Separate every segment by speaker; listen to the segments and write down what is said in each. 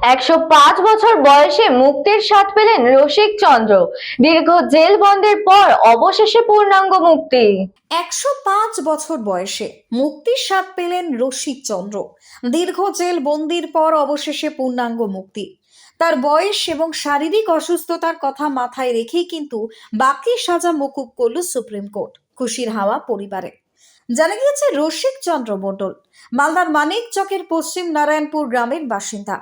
Speaker 1: 105 বছর বয়সে মুক্তির স্বাদ পেলেন রসিক চন্দ্র। দীর্ঘ জেল বন্দের পর অবশেষে পূর্ণাঙ্গ মুক্তি।
Speaker 2: 105 বছর বয়সে মুক্তির স্বাদ পেলেন রসিক চন্দ্র। দীর্ঘ জেল বন্দির পর অবশেষে পূর্ণাঙ্গ মুক্তি। তার বয়স এবং শারীরিক অসুস্থতার কথা মাথায় রেখেই কিন্তু বাকি সাজা মকুব করল সুপ্রিম কোর্ট। খুশির হাওয়া পরিবারে। জানা গিয়েছে রসিক চন্দ্র মণ্ডল মালদার মানিক চকের পশ্চিম নারায়ণপুর গ্রামের বাসিন্দা।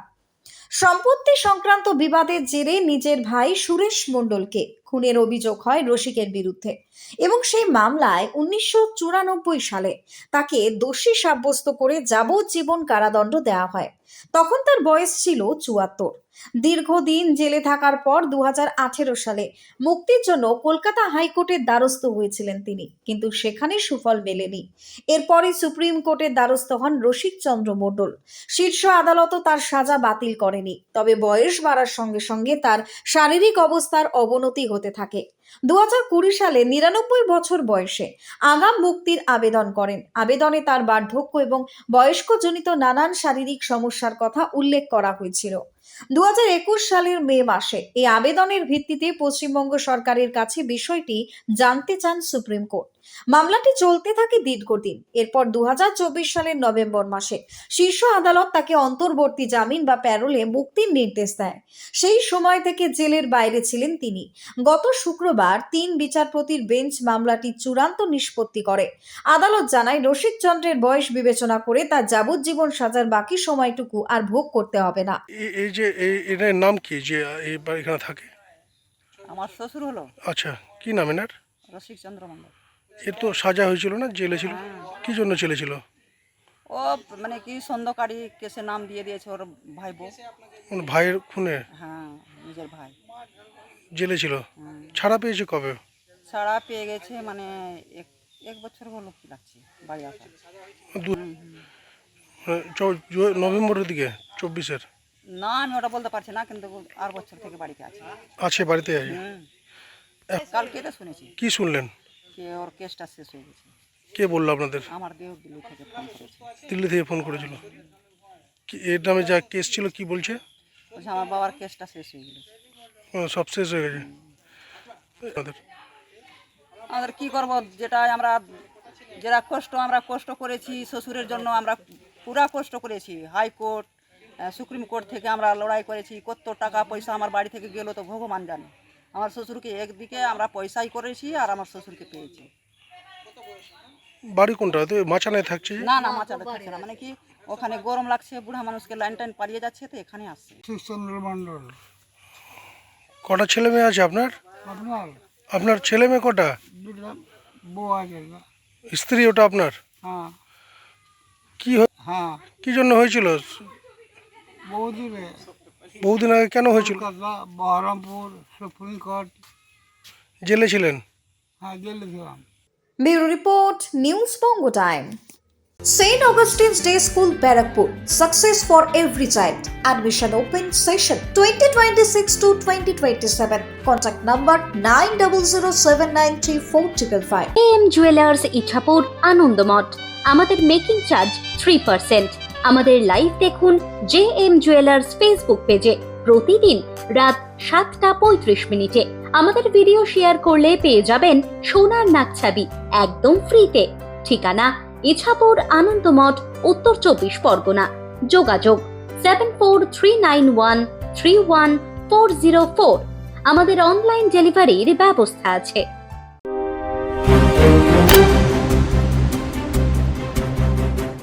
Speaker 2: সম্পত্তি সংক্রান্ত বিবাদের জেরে নিজের ভাই সুরেশ মণ্ডলকে খুনের অভিযোগ হয় রসিকের বিরুদ্ধে এবং সেই মামলায় 1994 সালে তাকে দোষী সাব্যস্ত করে যাবজ্জীবন কারাদণ্ড দেওয়া হয়। তখন তার বয়স ছিল 74। দীর্ঘদিন জেলে থাকার পর 2018 সালে মুক্তির জন্য কলকাতা হাইকোর্টের দ্বারস্থ হয়েছিলেন তিনি, কিন্তু সেখানে সুফল মেলেনি। এরপরই সুপ্রিম কোর্টের দ্বারস্থ হন রসিক চন্দ্র মণ্ডল। শীর্ষ আদালতও তার সাজা বাতিল করেনি, তবে বয়স বাড়ার সঙ্গে সঙ্গে তার শারীরিক অবস্থার অবনতি হতে থাকে। 2020 সালে 99 বছর বয়সে আগাম মুক্তির আবেদন করেন। আবেদনে তার বার্ধক্য এবং বয়স্কজনিত নানান শারীরিক সমস্যার কথা উল্লেখ করা হয়েছিল। 2021 সালের মে মাসে এই আবেদনের ভিত্তিতে পশ্চিমবঙ্গ সরকারের কাছে বিষয়টি জানতে চান সুপ্রিম কোর্ট। মামলাটি চলতে থাকে দীর্ঘদিন। এরপর 2024 সালের নভেম্বর মাসে শীর্ষ আদালত তাকে অন্তর্বর্তী জামিন বা প্যারোলে মুক্তির নির্দেশ দেয়। সেই সময় থেকে জেলের বাইরে ছিলেন তিনি। গত শুক্রবার 3 বিচারপতির বেঞ্চ মামলাটি চূড়ান্ত নিষ্পত্তি করে। আদালত জানায় রসিক চন্দ্রের বয়স বিবেচনা করে তার যাবজ্জীবন সাজার বাকি সময়টুকু আর ভোগ করতে হবে না।
Speaker 3: এই যে এর নাম কি যে এই এখানে থাকে?
Speaker 4: আমার শ্বশুর হলো।
Speaker 3: আচ্ছা, কি নাম এনার?
Speaker 4: রসিক চন্দ্র মণ্ডল।
Speaker 3: এর তো সাজা হয়েছিল না, জেলে ছিল? কি জন্য জেলে ছিল?
Speaker 4: ও মানে কি সন্দেহকারী কেসে নাম দিয়ে দিয়েছে ওর ভাই বউ।
Speaker 3: মানে ভাইয়ের খুনে?
Speaker 4: হ্যাঁ, নিজের ভাই
Speaker 3: জেলে ছিল। ছাড়া পেয়েছে কবে?
Speaker 4: ছাড়া পেয়ে গেছে মানে এক বছর হলো কি লাগছে বাড়ি আসা।
Speaker 3: নভেম্বরের দিকে 24-এর?
Speaker 4: না, আমি ওটা বলতে পারছি না, কিন্তু আর বছর থেকে বাড়িতে আছে।
Speaker 3: আছে, বাড়িতে আছে।
Speaker 4: কালকে এটা শুনেছি।
Speaker 3: কি শুনলেন?
Speaker 4: যে ওর কেসটা শেষ হয়ে গেছে।
Speaker 3: কে বললো আপনাদের?
Speaker 4: আমার দেহ দিল্লি থেকে ফোন করেছে।
Speaker 3: দিল্লি থেকে ফোন করেছিল? কি এর নামে যা কেস ছিল কি বলছে?
Speaker 4: বলছে আমার বাবার কেসটা শেষ হয়ে গেল।
Speaker 3: সব শেষ হয়ে গেছে।
Speaker 4: আমাদের কি করব, যেটা আমরা কষ্ট করেছি শ্বশুরের জন্য, আমরা পুরা কষ্ট করেছি। হাইকোর্ট, সুপ্রিম কোর্ট থেকে আমরা লড়াই করেছি। কত টাকা পয়সা আমার বাড়ি থেকে গেল তো ভগবান জানে। আমার শ্বশুরকে একদিকে আমরা পয়সাই করেছি আর আমার শ্বশুরকে পেয়েছি।
Speaker 3: বাড়ি কোনটা? তো মাচানায় থাকছে?
Speaker 4: না না, মাচাতে থাকছে না, মানে কি ওখানে গরম লাগছে, বুড়া মানুষকে লাইন টাইন পালিয়ে যাচ্ছে, তো এখানে আসছে।
Speaker 5: চন্দ্র মণ্ডল।
Speaker 3: কটা ছেলে মেয়ে আছে আপনার? আপনার ছেলে মেয়ে কটা?
Speaker 5: বউ আছে।
Speaker 3: স্ত্রী ওটা আপনার?
Speaker 5: হ্যাঁ।
Speaker 3: কি জন্য হয়েছিল? বহুদিন আগে কেন হয়েছিল?
Speaker 5: Baharampur supreme court.
Speaker 3: জেলে ছিলেন?
Speaker 5: হ্যাঁ, জেলে ছিলাম।
Speaker 2: Bureau report, news Banga time. St. Augustine's Day School, Barrackpur. Success for every child. Admission open session 2026 to 2027. Contact number 9007934555.
Speaker 6: AM Jewelers Ichapur Anandamath. আমাদের মেকিং চার্জ 3%। আমাদের লাইভ দেখুন JM Jewelers ফেসবুক পেজে প্রতিদিন রাত 7:35 আমাদের ভিডিও শেয়ার করলে পেয়ে যাবেন সোনার নাকছাবি একদম ফ্রিতে। ঠিকানা ইছাপুর আনন্দমঠ, উত্তর 24 পরগনা। যোগাযোগ 7439131404। আমাদের অনলাইন ডেলিভারির ব্যবস্থা আছে।